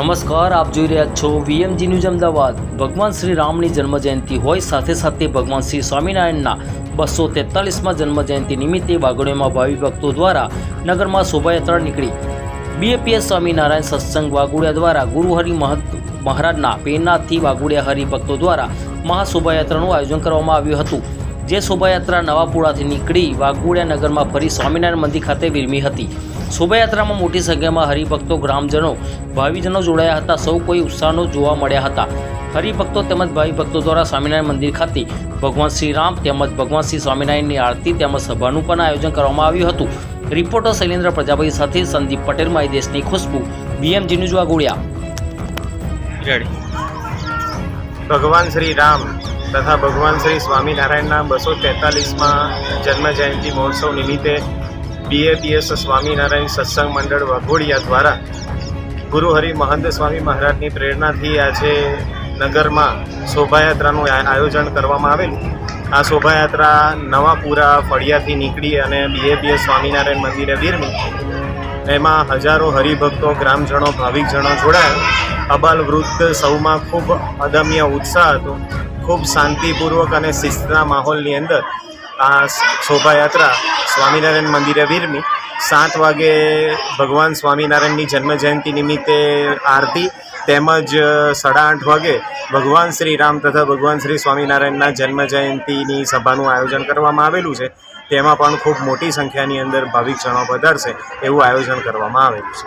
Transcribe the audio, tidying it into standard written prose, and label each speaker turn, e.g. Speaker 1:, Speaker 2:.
Speaker 1: નમસ્કાર, આપ જોઈ રહ્યા છો વીએમજી ન્યૂઝ અમદાવાદ। ભગવાન શ્રી રામની જન્મજયંતિ હોય સાથે સાથે ભગવાન શ્રી સ્વામિનારાયણના 243માં જન્મજયંતિ નિમિત્તે વાઘોડિયામાં ભાવિ ભક્તો દ્વારા નગરમાં શોભાયાત્રા નીકળી। બીએપીએસ સ્વામિનારાયણ સત્સંગ વાઘોડિયા દ્વારા ગુરુહરિ મહારાજના પ્રેરણાથી વાઘોડિયા હરિભક્તો દ્વારા મહાશોભાયાત્રાનું આયોજન કરવામાં આવ્યું હતું। જે શોભાયાત્રા નવાપુરાથી નીકળી વાઘોડિયા નગરમાં ફરી સ્વામિનારાયણ મંદિર ખાતે વિરમી હતી। શોભાયાત્રામાં મોટી સંખ્યામાં હરિભક્તો, ગ્રામજનો, ભાવિજનો જોડાયા હતા। સૌ કોઈ ઉત્સાહનો જોવા મળ્યા હતા। હરિભક્તો તેમજ ભાવિભક્તો દ્વારા સ્વામિનારાયણ મંદિર ખાતે ભગવાન શ્રી રામ તેમજ ભગવાન શ્રી સ્વામિનારાયણની આરતી તેમજ સભાનું પણ આયોજન કરવામાં આવ્યું હતું। રિપોર્ટર શૈલેન્દ્ર પ્રજાપતિ સાથે સંદીપ પટેલ, મારી દેશની ખુશ્બુ, બીએમજી ન્યૂઝ વાઘોડિયા।
Speaker 2: ભગવાન શ્રી રામ તથા ભગવાન શ્રી સ્વામિનારાયણના 243માં જન્મજયંતિ મહોત્સવ નિમિત્તે બીએપીએસ સ્વામિનારાયણ સત્સંગ મંડળ વાઘોડિયા દ્વારા ગુરુહરિ મહંત સ્વામી મહારાજની પ્રેરણાથી આજે નગરમાં શોભાયાત્રાનું આયોજન કરવામાં આવેલું। આ શોભાયાત્રા નવાપુરા ફળિયાથી નીકળી અને બીએપીએસ સ્વામિનારાયણ મંદિરે વિરમી। એમાં હજારો હરિભક્તો, ગ્રામજનો, ભાવિકજનો જોડાયા। અબાલ વૃદ્ધ સૌમાં ખૂબ અદમ્ય ઉત્સાહ હતો। ખૂબ શાંતિપૂર્વક અને શિસ્તના માહોલની અંદર આ શોભાયાત્રા સ્વામિનારાયણ મંદિરે વિરમી। 7 વાગે ભગવાન સ્વામિનારાયણની જન્મજયંતિ નિમિત્તે આરતી તેમજ 8:30 વાગે ભગવાન શ્રી રામ તથા ભગવાન શ્રી સ્વામિનારાયણના જન્મજયંતિની સભાનું આયોજન કરવામાં આવેલું છે। તેમાં પણ ખૂબ મોટી સંખ્યાની અંદર ભાવિકજનો પધારશે એવું આયોજન કરવામાં આવેલું છે।